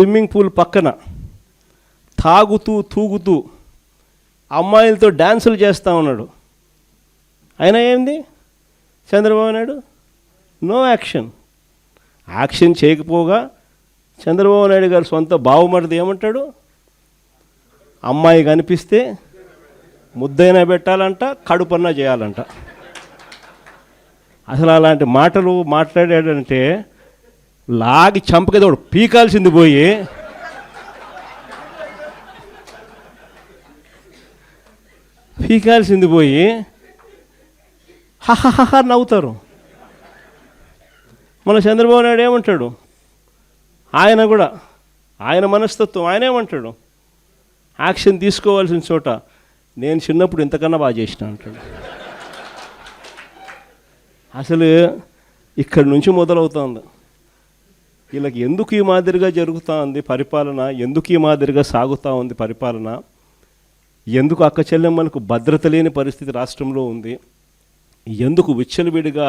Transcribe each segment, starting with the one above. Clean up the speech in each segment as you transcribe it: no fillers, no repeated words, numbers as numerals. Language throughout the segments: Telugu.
స్విమ్మింగ్ పూల్ పక్కన తాగుతూ తూగుతూ అమ్మాయిలతో డ్యాన్సులు చేస్తూ ఉన్నాడు. అయినా ఏంది Chandrababu Naidu no action. Action చేయకపోగా చంద్రబాబు నాయుడు గారు సొంత బావుమరిది ఏమంటాడు, అమ్మాయి కనిపిస్తే ముద్దైనా పెట్టాలంట, కడుపన్నా చేయాలంట. అసలు అలాంటి మాటలు మాట్లాడాడంటే లాగి చంపకేదోడు పీకాల్సింది పోయి హహహ నవ్వుతారు. మన చంద్రబాబు నాయుడు ఏమంటాడు, ఆయన కూడా ఆయన మనస్తత్వం ఆయన ఏమంటాడు, యాక్షన్ తీసుకోవాల్సిన చోట నేను చిన్నప్పుడు ఇంతకన్నా బాగా చేసిన అంటాడు. అసలు ఇక్కడి నుంచి మొదలవుతుంది. వీళ్ళకి ఎందుకు ఈ మాదిరిగా జరుగుతూ ఉంది పరిపాలన, ఎందుకు ఈ మాదిరిగా సాగుతూ ఉంది పరిపాలన, ఎందుకు అక్క చెల్లెమ్మలకు భద్రత లేని పరిస్థితి రాష్ట్రంలో ఉంది, ఎందుకు విచ్చలవిడిగా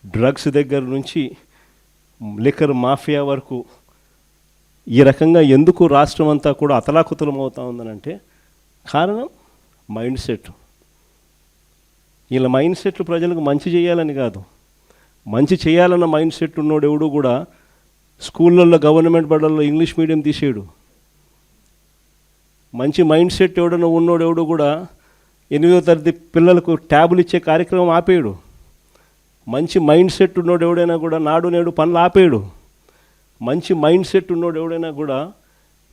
డ్రగ్స్ దగ్గర నుంచి లిక్కర్ మాఫియా వరకు ఈ రకంగా ఎందుకు రాష్ట్రం అంతా కూడా అతలాకుతలం అవుతూ ఉందనంటే కారణం మైండ్ సెట్. వీళ్ళ మైండ్ సెట్లు ప్రజలకు మంచి చేయాలని కాదు, మంచి చేయాలన్న మైండ్ సెట్ ఉన్నోడు ఎవడు కూడా స్కూళ్ళల్లో గవర్నమెంట్ బడుల్లో ఇంగ్లీష్ మీడియం తీసేయడు. మంచి మైండ్ సెట్ ఎవడన్నా ఉన్నోడు ఎవడు కూడా 8వ తరగతి పిల్లలకు ట్యాబులు ఇచ్చే కార్యక్రమం ఆపేయడు. మంచి మైండ్ సెట్ ఉన్నోడు ఎవడైనా కూడా నాడు నేడు పనులు ఆపేయడు. మంచి మైండ్ సెట్ ఉన్నోడు ఎవడైనా కూడా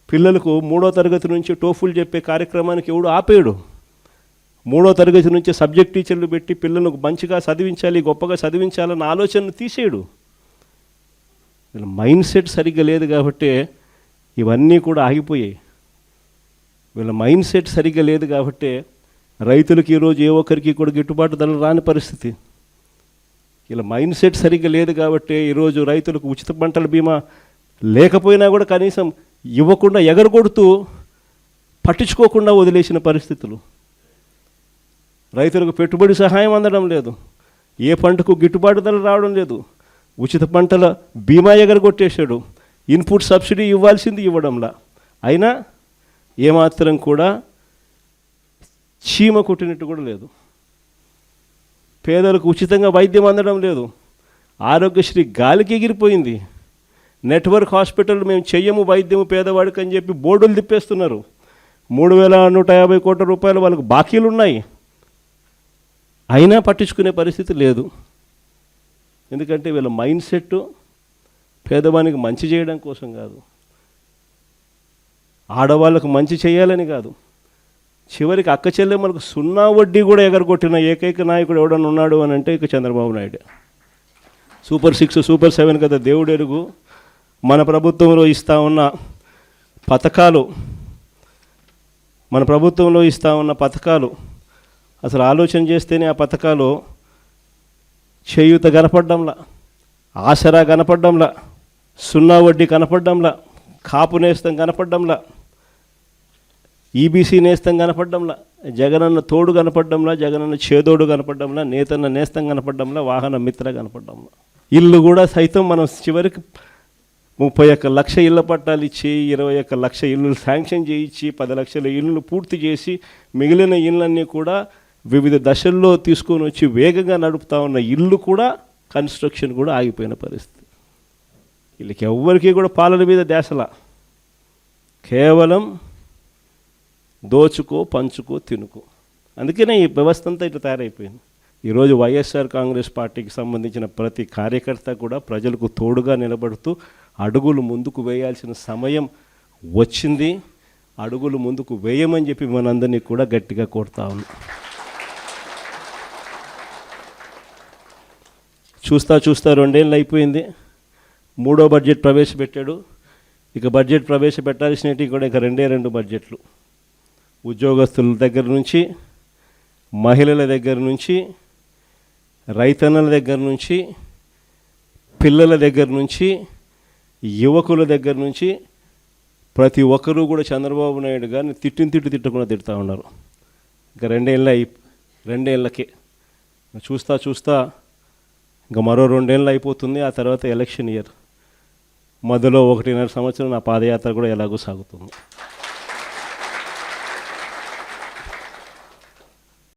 పిల్లలకు 3వ తరగతి నుంచి టోఫుల్ చెప్పే కార్యక్రమానికి ఎవడు ఆపేయడు. 3వ తరగతి నుంచి సబ్జెక్ట్ టీచర్లు పెట్టి పిల్లలకు మంచిగా చదివించాలి, గొప్పగా చదివించాలన్న ఆలోచనను తీసేయడు. వీళ్ళ మైండ్ సెట్ సరిగ్గా లేదు కాబట్టి ఇవన్నీ కూడా ఆగిపోయాయి. వీళ్ళ మైండ్ సెట్ సరిగ్గా లేదు కాబట్టి రైతులకు ఈరోజు ఏ ఒక్కరికి కూడా గిట్టుబాటు ధరలు రాని పరిస్థితి. వీళ్ళ మైండ్ సెట్ సరిగ్గా లేదు కాబట్టి ఈరోజు రైతులకు ఉచిత పంటల బీమా లేకపోయినా కూడా కనీసం ఇవ్వకుండా ఎగరగొడుతూ పట్టించుకోకుండా వదిలేసిన పరిస్థితులు. రైతులకు పెట్టుబడి సహాయం అందడం లేదు, ఏ పంటకు గిట్టుబాటు ధర రావడం లేదు, ఉచిత పంటల బీమా ఎగరగొట్టేశాడు, ఇన్పుట్ సబ్సిడీ ఇవ్వాల్సింది ఇవ్వడంలా. అయినా ఏమాత్రం కూడా చీమ కొట్టినట్టు కూడా లేదు. పేదలకు ఉచితంగా వైద్యం అందడం లేదు, ఆరోగ్యశ్రీ గాలికి ఎగిరిపోయింది. నెట్వర్క్ హాస్పిటల్ మేము చెయ్యము వైద్యము పేదవాడికి అని చెప్పి బోర్డులు తిప్పేస్తున్నారు. 3,150 కోట్ల రూపాయలు వాళ్ళకు బాకీలు ఉన్నాయి, అయినా పట్టించుకునే పరిస్థితి లేదు. ఎందుకంటే వీళ్ళ మైండ్ సెట్ పేదవానికి మంచి చేయడం కోసం కాదు, ఆడవాళ్ళకు మంచి చేయాలని కాదు, చివరికి అక్క చెల్లెమ్మలకు 0 వడ్డీ కూడా ఎగరగొట్టిన ఏకైక నాయకుడు ఎవడన్నా ఉన్నాడు అని అంటే ఇక చంద్రబాబు నాయుడు. సూపర్ 6 సూపర్ 7 కదా దేవుడు ఎరుగు. మన ప్రభుత్వంలో ఇస్తూ ఉన్న పథకాలు అసలు ఆలోచన చేస్తేనే ఆ పథకాలు చేయూత కనపడ్డంలా, ఆసరా కనపడ్డంలా, 0 వడ్డీ కనపడ్డంలా, కాపు నేస్తం కనపడ్డంలా, ఈబీసీ నేస్తం కనపడ్డంలా, జగనన్న తోడు కనపడ్డంలా, జగనన్న చేదోడు కనపడ్డంలా, నేతన్న నేస్తం కనపడ్డంలా, వాహన మిత్ర కనపడ్డంలా. ఇల్లు కూడా సైతం మనం చివరికి 31 లక్ష ఇళ్ళ పట్టాలు ఇచ్చి 21 లక్ష ఇళ్ళు శాంక్షన్ చేయించి 10 లక్షల ఇళ్ళు పూర్తి చేసి మిగిలిన ఇళ్ళన్నీ కూడా వివిధ దశల్లో తీసుకొని వచ్చి వేగంగా నడుపుతా ఉన్న ఇల్లు కూడా కన్స్ట్రక్షన్ కూడా ఆగిపోయిన పరిస్థితి. వీళ్ళకి ఎవ్వరికీ కూడా పాలన మీద ధ్యాసలా, కేవలం దోచుకో పంచుకో తినుకో. అందుకనే ఈ వ్యవస్థ అంతా ఇట్లా తయారైపోయింది. ఈరోజు వైఎస్ఆర్ కాంగ్రెస్ పార్టీకి సంబంధించిన ప్రతి కార్యకర్త కూడా ప్రజలకు తోడుగా నిలబడుతూ అడుగులు ముందుకు వేయాల్సిన సమయం వచ్చింది. అడుగులు ముందుకు వేయమని చెప్పి మనందరినీ కూడా గట్టిగా కోరుతా ఉన్నాం. చూస్తా 2 ఏళ్ళు అయిపోయింది, 3వ బడ్జెట్ ప్రవేశపెట్టాడు. ఇక బడ్జెట్ ప్రవేశపెట్టాల్సినవి కూడా ఇక 2 బడ్జెట్లు. ఉద్యోగస్తుల దగ్గర నుంచి, మహిళల దగ్గర నుంచి, రైతన్నల దగ్గర నుంచి, పిల్లల దగ్గర నుంచి, యువకుల దగ్గర నుంచి ప్రతి ఒక్కరూ కూడా చంద్రబాబు నాయుడు గారిని తిట్టకుండా తిడుతూ ఉన్నారు. ఇంకా 2 ఏళ్ళకే చూస్తా ఇంకా మరో 2 ఏళ్ళు అయిపోతుంది. ఆ తర్వాత ఎలక్షన్ ఇయర్. మధ్యలో 1.5 సంవత్సరం నా పాదయాత్ర కూడా ఎలాగో సాగుతుంది.